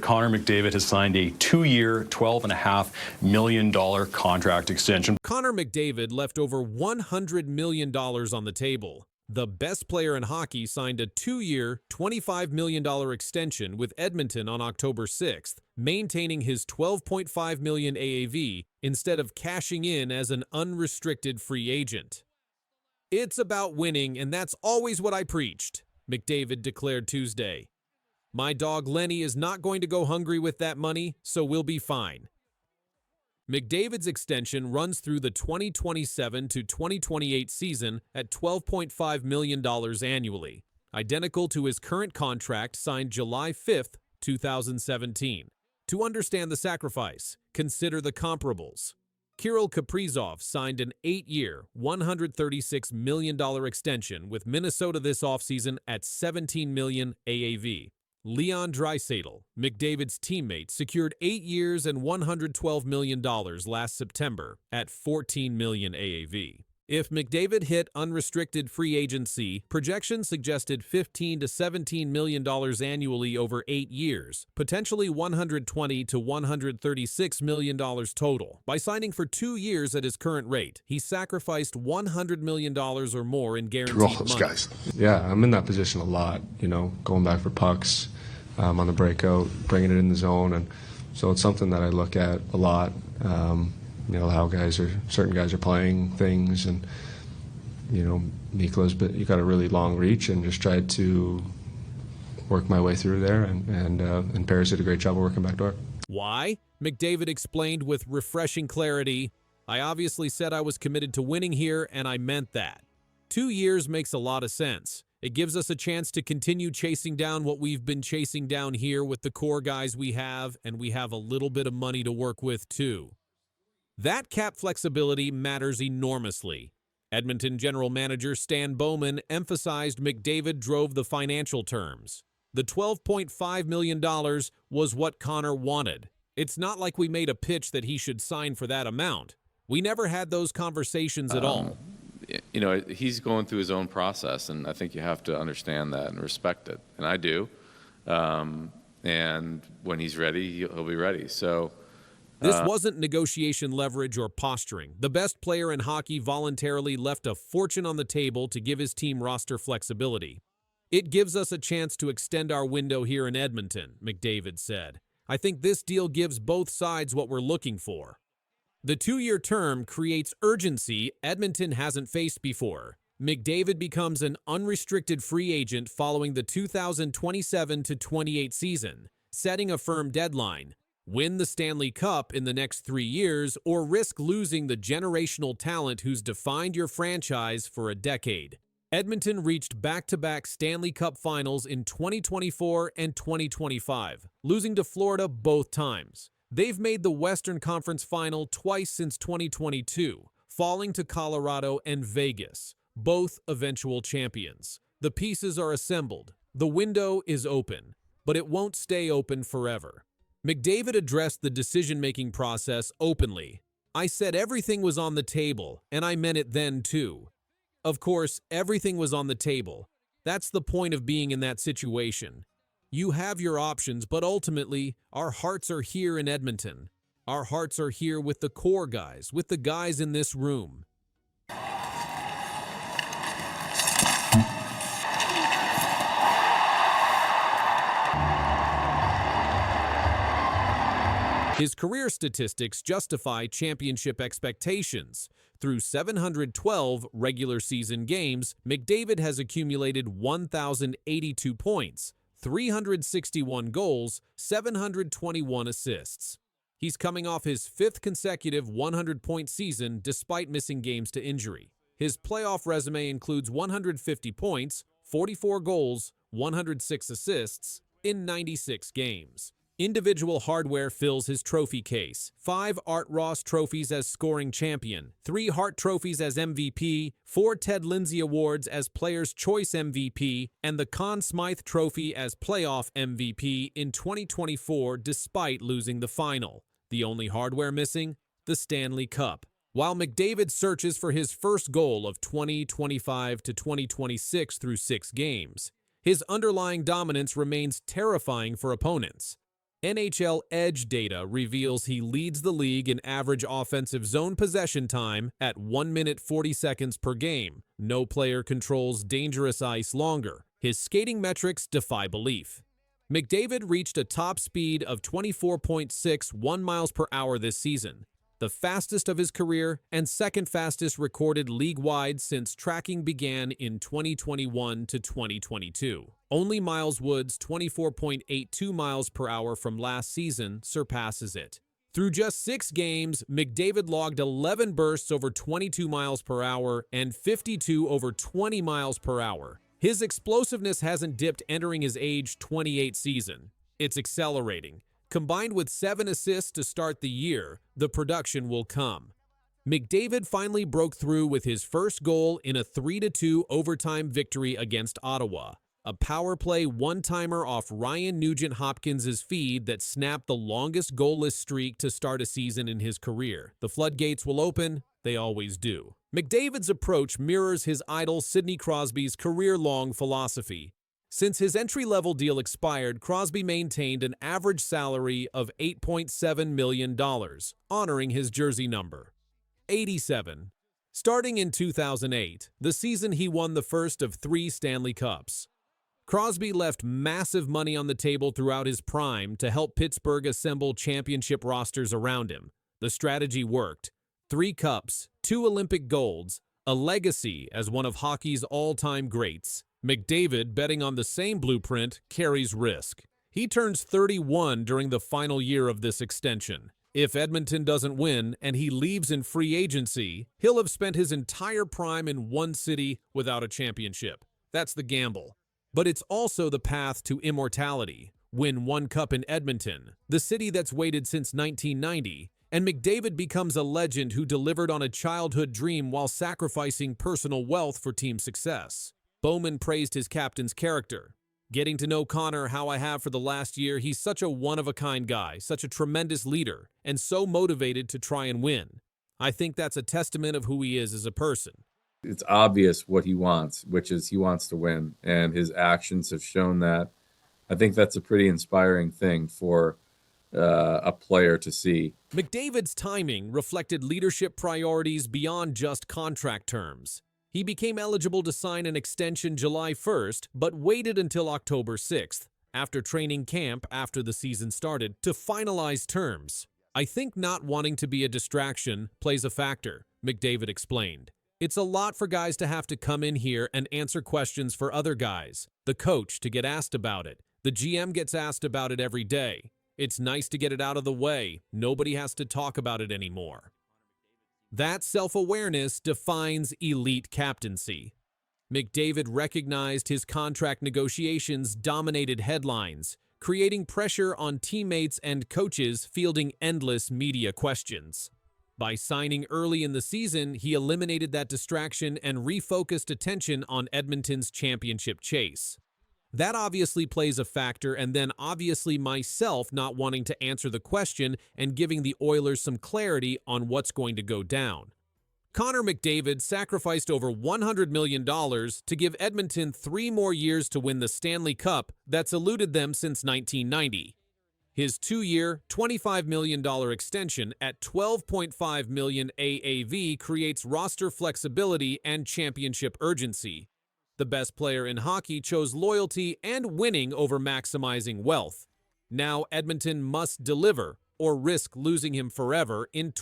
Connor McDavid has signed a 2-year, $12.5 million contract extension. Connor McDavid left over $100 million on the table. The best player in hockey signed a 2-year, $25 million extension with Edmonton on October 6th, maintaining his $12.5 million AAV instead of cashing in as an unrestricted free agent. "It's about winning, and that's always what I preached," McDavid declared Tuesday. "My dog Lenny is not going to go hungry with that money, so we'll be fine." McDavid's extension runs through the 2027 to 2028 season at $12.5 million annually, identical to his current contract signed July 5, 2017. To understand the sacrifice, consider the comparables. Kirill Kaprizov signed an 8-year, $136 million extension with Minnesota this offseason at $17 million AAV. Leon Draisaitl, McDavid's teammate, secured 8 years and $112 million last September at $14 million AAV. If McDavid hit unrestricted free agency, projections suggested $15 to $17 million annually over 8 years, potentially $120 to $136 million total. By signing for 2 years at his current rate, he sacrificed $100 million or more in guaranteed money. Guys. Yeah, I'm in that position a lot, going back for pucks on the breakout, bringing it in the zone, and so it's something that I look at a lot. How certain guys are playing things, and Mikla's, but you got a really long reach, and just tried to work my way through there, and Paris did a great job of working backdoor. Why? McDavid explained with refreshing clarity, "I obviously said I was committed to winning here, and I meant that. 2 years makes a lot of sense. It gives us a chance to continue chasing down what we've been chasing down here with the core guys we have, and we have a little bit of money to work with too." That cap flexibility matters enormously. Edmonton general manager Stan Bowman emphasized McDavid drove the financial terms. The $12.5 million was what Connor wanted. It's not like we made a pitch that he should sign for that amount. We never had those conversations at all. He's going through his own process, and I think you have to understand that and respect it, and I do. And when he's ready, he'll be ready. So. This wasn't negotiation leverage or posturing. The best player in hockey voluntarily left a fortune on the table to give his team roster flexibility. "It gives us a chance to extend our window here in Edmonton," McDavid said. "I think this deal gives both sides what we're looking for." The 2-year term creates urgency Edmonton hasn't faced before. McDavid becomes an unrestricted free agent following the 2027 to 28 season, setting a firm deadline: win the Stanley Cup in the next 3 years, or risk losing the generational talent who's defined your franchise for a decade. Edmonton reached back-to-back Stanley Cup finals in 2024 and 2025, losing to Florida both times. They've made the Western Conference Final twice since 2022, falling to Colorado and Vegas, both eventual champions. The pieces are assembled. The window is open, but it won't stay open forever. McDavid addressed the decision-making process openly. "I said everything was on the table, and I meant it then too." Of course, everything was on the table. That's the point of being in that situation. You have your options, but ultimately, our hearts are here in Edmonton. Our hearts are here with the core guys, with the guys in this room. His career statistics justify championship expectations. Through 712 regular season games, McDavid has accumulated 1,082 points, 361 goals, 721 assists. He's coming off his 5th consecutive 100-point season despite missing games to injury. His playoff resume includes 150 points, 44 goals, 106 assists in 96 games. Individual hardware fills his trophy case: 5 Art Ross trophies as scoring champion, 3 Hart trophies as MVP, 4 Ted Lindsay Awards as Player's Choice MVP, and the Conn Smythe Trophy as Playoff MVP in 2024 despite losing the final. The only hardware missing? The Stanley Cup. While McDavid searches for his first goal of 2025 to 2026 through 6 games, his underlying dominance remains terrifying for opponents. NHL Edge data reveals he leads the league in average offensive zone possession time at 1 minute 40 seconds per game. No player controls dangerous ice longer. His skating metrics defy belief. McDavid reached a top speed of 24.61 miles per hour this season, the fastest of his career and second fastest recorded league-wide since tracking began in 2021 to 2022. Only Miles Wood's 24.82 miles per hour from last season surpasses it. Through just 6 games, McDavid logged 11 bursts over 22 miles per hour and 52 over 20 miles per hour. His explosiveness hasn't dipped entering his age 28 season. It's accelerating. Combined with 7 assists to start the year, the production will come. McDavid finally broke through with his first goal in a 3-2 overtime victory against Ottawa. A power play one-timer off Ryan Nugent-Hopkins' feed that snapped the longest goalless streak to start a season in his career. The floodgates will open. They always do. McDavid's approach mirrors his idol Sidney Crosby's career-long philosophy. Since his entry-level deal expired, Crosby maintained an average salary of $8.7 million, honoring his jersey number, 87. Starting in 2008, the season he won the first of 3 Stanley Cups. Crosby left massive money on the table throughout his prime to help Pittsburgh assemble championship rosters around him. The strategy worked. 3 cups, 2 Olympic golds, a legacy as one of hockey's all-time greats. McDavid, betting on the same blueprint, carries risk. He turns 31 during the final year of this extension. If Edmonton doesn't win and he leaves in free agency, he'll have spent his entire prime in one city without a championship. That's the gamble. But it's also the path to immortality. Win 1 cup in Edmonton, the city that's waited since 1990, and McDavid becomes a legend who delivered on a childhood dream while sacrificing personal wealth for team success. Bowman praised his captain's character. Getting to know Connor how I have for the last year, he's such a one-of-a-kind guy, such a tremendous leader, and so motivated to try and win. I think that's a testament of who he is as a person. It's obvious what he wants, which is he wants to win, and his actions have shown that. I think that's a pretty inspiring thing for a player to see. McDavid's timing reflected leadership priorities beyond just contract terms. He became eligible to sign an extension July 1st, but waited until October 6th, after training camp after the season started, to finalize terms. I think not wanting to be a distraction plays a factor, McDavid explained. It's a lot for guys to have to come in here and answer questions for other guys. The coach to get asked about it. The GM gets asked about it every day. It's nice to get it out of the way. Nobody has to talk about it anymore. That self-awareness defines elite captaincy. McDavid recognized his contract negotiations dominated headlines, creating pressure on teammates and coaches fielding endless media questions. By signing early in the season, he eliminated that distraction and refocused attention on Edmonton's championship chase. That obviously plays a factor, and then obviously myself not wanting to answer the question and giving the Oilers some clarity on what's going to go down. Connor McDavid sacrificed over $100 million to give Edmonton 3 more years to win the Stanley Cup that's eluded them since 1990. His 2-year, $25 million extension at $12.5 million AAV creates roster flexibility and championship urgency. The best player in hockey chose loyalty and winning over maximizing wealth. Now Edmonton must deliver or risk losing him forever in